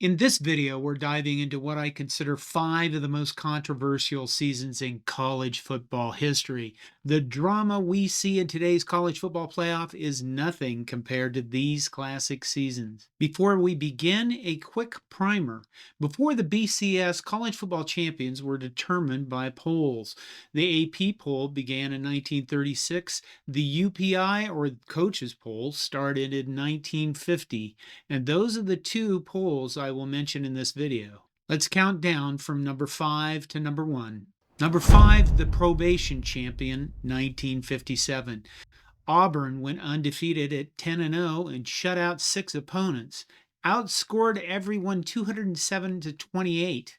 In this video, we're diving into what I consider 5 of the most controversial seasons in college football history. The drama we see in today's college football playoff is nothing compared to these classic seasons. Before we begin, a quick primer. Before the BCS, college football champions were determined by polls. The AP poll began in 1936. The UPI, or coaches poll, started in 1950. And those are the two polls I will mention in this video. Let's count down from number 5 to number 1. Number 5, the Probation Champion, 1957. Auburn went undefeated at 10-0 and shut out 6 opponents, outscored everyone 207 to 28.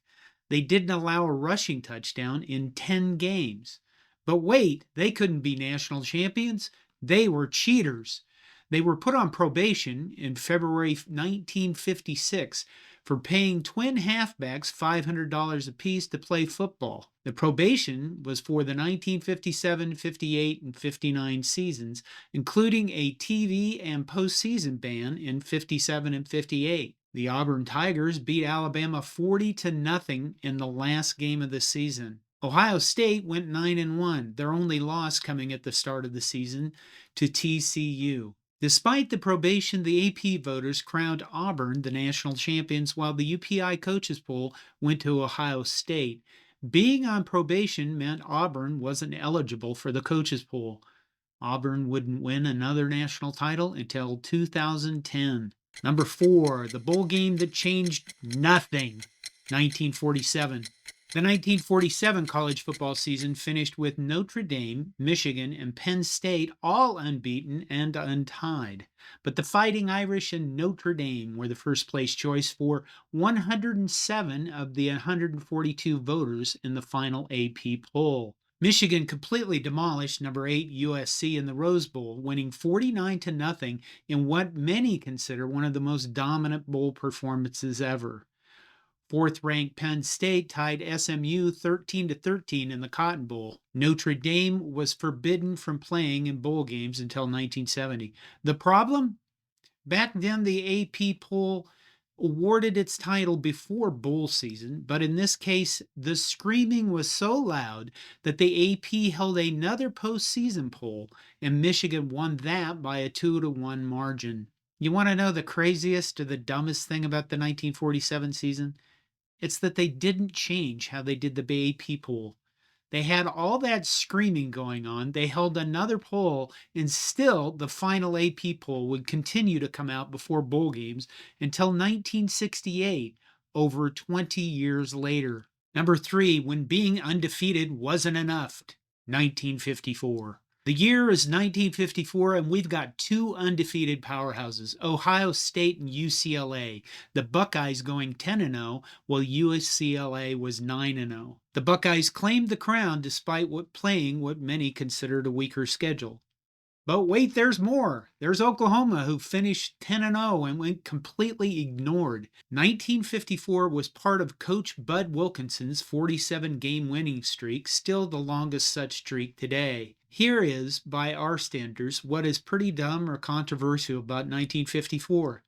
They didn't allow a rushing touchdown in 10 games. But wait, they couldn't be national champions. They were cheaters. They were put on probation in February 1956 for paying twin halfbacks $500 apiece to play football. The probation was for the 1957, 58, and 59 seasons, including a TV and postseason ban in 57 and 58. The Auburn Tigers beat Alabama 40-0 in the last game of the season. Ohio State went 9-1, their only loss coming at the start of the season to TCU. Despite the probation, the AP voters crowned Auburn the national champions, while the UPI coaches poll went to Ohio State. Being on probation meant Auburn wasn't eligible for the coaches poll. Auburn wouldn't win another national title until 2010. Number 4, the bowl game that changed nothing, 1947. The 1947 college football season finished with Notre Dame, Michigan, and Penn State all unbeaten and untied. But the Fighting Irish and Notre Dame were the first place choice for 107 of the 142 voters in the final AP poll. Michigan completely demolished number 8 USC in the Rose Bowl, winning 49-0 in what many consider one of the most dominant bowl performances ever. Fourth-ranked Penn State tied SMU 13-13 in the Cotton Bowl. Notre Dame was forbidden from playing in bowl games until 1970. The problem? Back then, the AP poll awarded its title before bowl season, but in this case, the screaming was so loud that the AP held another postseason poll, and Michigan won that by a 2-1 margin. You want to know the craziest or the dumbest thing about the 1947 season? It's that they didn't change how they did the AP poll. They had all that screaming going on. They held another poll, and still the final AP poll would continue to come out before bowl games until 1968, over 20 years later. Number 3, when being undefeated wasn't enough, 1954. The year is 1954, and we've got 2 undefeated powerhouses, Ohio State and UCLA. The Buckeyes going 10-0, while UCLA was 9-0. The Buckeyes claimed the crown despite playing what many considered a weaker schedule. But wait, there's more. There's Oklahoma, who finished 10-0 and went completely ignored. 1954 was part of Coach Bud Wilkinson's 47-game winning streak, still the longest such streak today. Here is, by our standards, what is pretty dumb or controversial about 1954.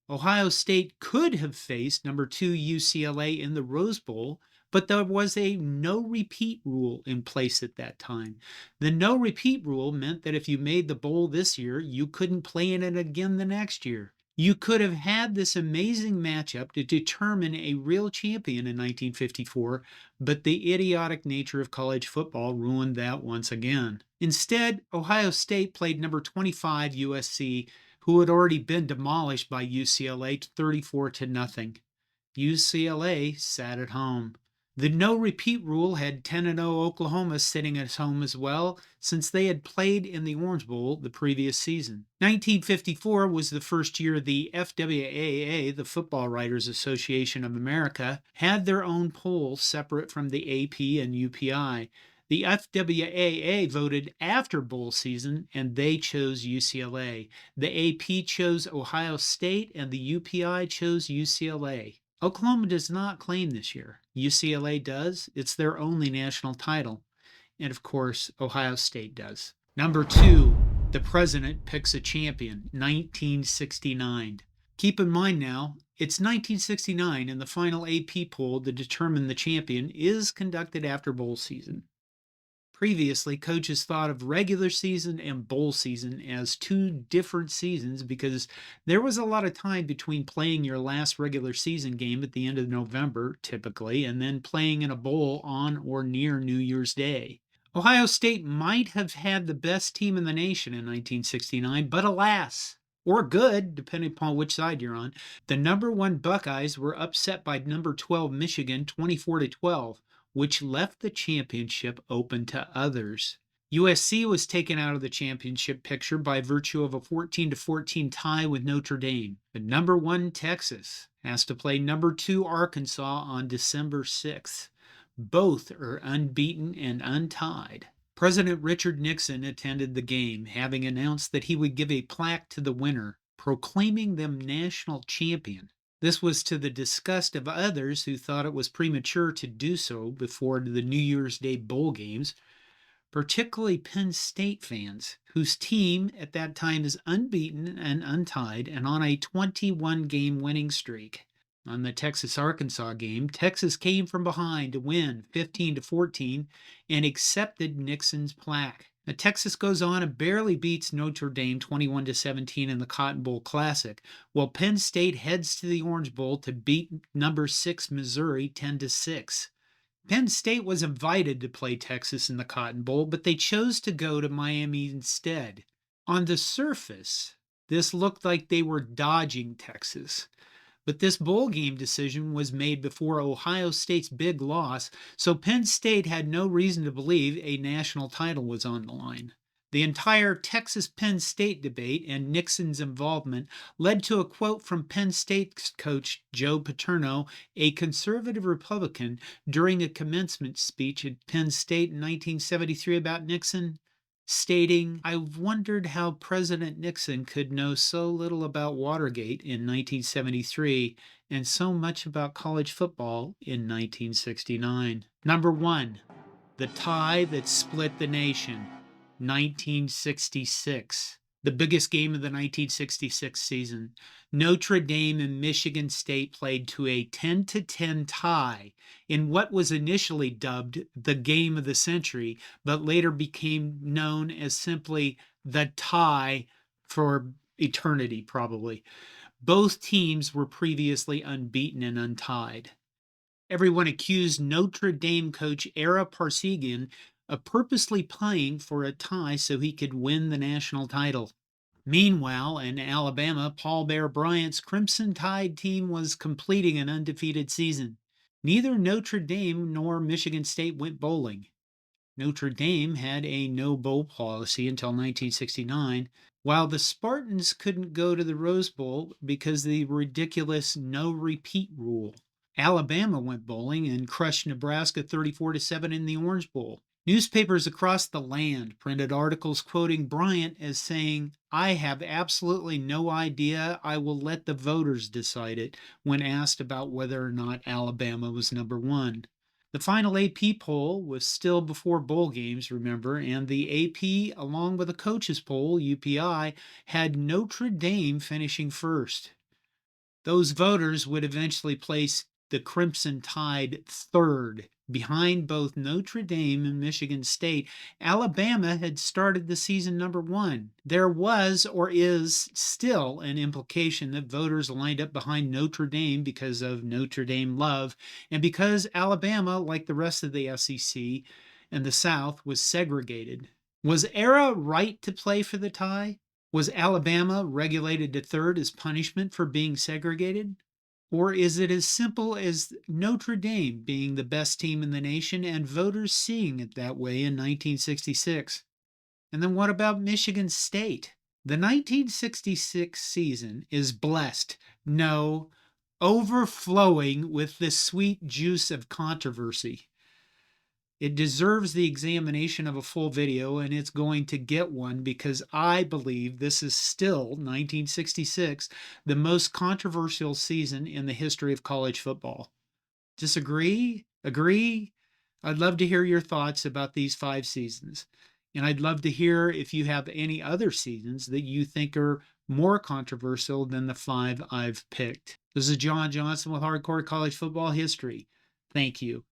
Ohio State could have faced number 2 UCLA in the Rose Bowl, but there was a no-repeat rule in place at that time. The no-repeat rule meant that if you made the bowl this year, you couldn't play in it again the next year. You could have had this amazing matchup to determine a real champion in 1954, but the idiotic nature of college football ruined that once again. Instead, Ohio State played number 25 USC, who had already been demolished by UCLA 34-0. UCLA sat at home. The no-repeat rule had 10-0 Oklahoma sitting at home as well, since they had played in the Orange Bowl the previous season. 1954 was the first year the FWAA, the Football Writers Association of America, had their own poll separate from the AP and UPI. The FWAA voted after bowl season, and they chose UCLA. The AP chose Ohio State, and the UPI chose UCLA. Oklahoma does not claim this year. UCLA does. It's their only national title. And of course, Ohio State does. Number 2, the president picks a champion, 1969. Keep in mind now, It's 1969, and the final AP poll to determine the champion is conducted after bowl season. Previously, coaches thought of regular season and bowl season as two different seasons because there was a lot of time between playing your last regular season game at the end of November, typically, and then playing in a bowl on or near New Year's Day. Ohio State might have had the best team in the nation in 1969, but alas, or good, depending upon which side you're on, the number one Buckeyes were upset by number 12 Michigan 24-12, which left the championship open to others. USC was taken out of the championship picture by virtue of a 14-14 tie with Notre Dame. The number one Texas has to play number two Arkansas on December 6th. Both are unbeaten and untied. President Richard Nixon attended the game, having announced that he would give a plaque to the winner, proclaiming them national champion. This was to the disgust of others who thought it was premature to do so before the New Year's Day bowl games, particularly Penn State fans, whose team at that time is unbeaten and untied and on a 21-game winning streak. On the Texas-Arkansas game, Texas came from behind to win 15-14 and accepted Nixon's plaque. Now, Texas goes on and barely beats Notre Dame 21-17 in the Cotton Bowl Classic, while Penn State heads to the Orange Bowl to beat number 6 Missouri 10-6. Penn State was invited to play Texas in the Cotton Bowl, but they chose to go to Miami instead. On the surface, this looked like they were dodging Texas. But this bowl game decision was made before Ohio State's big loss, so Penn State had no reason to believe a national title was on the line. The entire Texas-Penn State debate and Nixon's involvement led to a quote from Penn State's coach Joe Paterno, a conservative Republican, during a commencement speech at Penn State in 1973 about Nixon, stating, "I've wondered how President Nixon could know so little about Watergate in 1973 and so much about college football in 1969. Number 1. The tie that split the nation, 1966. The biggest game of the 1966 season. Notre Dame and Michigan State played to a 10-10 tie in what was initially dubbed the game of the century, but later became known as simply the tie for eternity, probably. Both teams were previously unbeaten and untied. Everyone accused Notre Dame coach Ara Parseghian of purposely playing for a tie so he could win the national title. Meanwhile, in Alabama, Paul Bear Bryant's Crimson Tide team was completing an undefeated season. Neither Notre Dame nor Michigan State went bowling. Notre Dame had a no bowl policy until 1969, while the Spartans couldn't go to the Rose Bowl because of the ridiculous no repeat rule. Alabama went bowling and crushed Nebraska 34-7 in the Orange Bowl. Newspapers across the land printed articles quoting Bryant as saying, "I have absolutely no idea. I will let the voters decide it," when asked about whether or not Alabama was number one. The final AP poll was still before bowl games, remember, and the AP, along with the coaches poll, UPI, had Notre Dame finishing first. Those voters would eventually place the Crimson Tide third, behind both Notre Dame and Michigan State. Alabama had started the season number one. There was, or is still, an implication that voters lined up behind Notre Dame because of Notre Dame love, and because Alabama, like the rest of the SEC and the South, was segregated. Was Ara right to play for the tie? Was Alabama regulated to third as punishment for being segregated? Or is it as simple as Notre Dame being the best team in the nation and voters seeing it that way in 1966? And then what about Michigan State? The 1966 season is blessed, no, overflowing with the sweet juice of controversy. It deserves the examination of a full video, and it's going to get one because I believe this is still, 1966, the most controversial season in the history of college football. Disagree? Agree? I'd love to hear your thoughts about these 5 seasons. And I'd love to hear if you have any other seasons that you think are more controversial than the 5 I've picked. This is John Johnson with Hardcore College Football History. Thank you.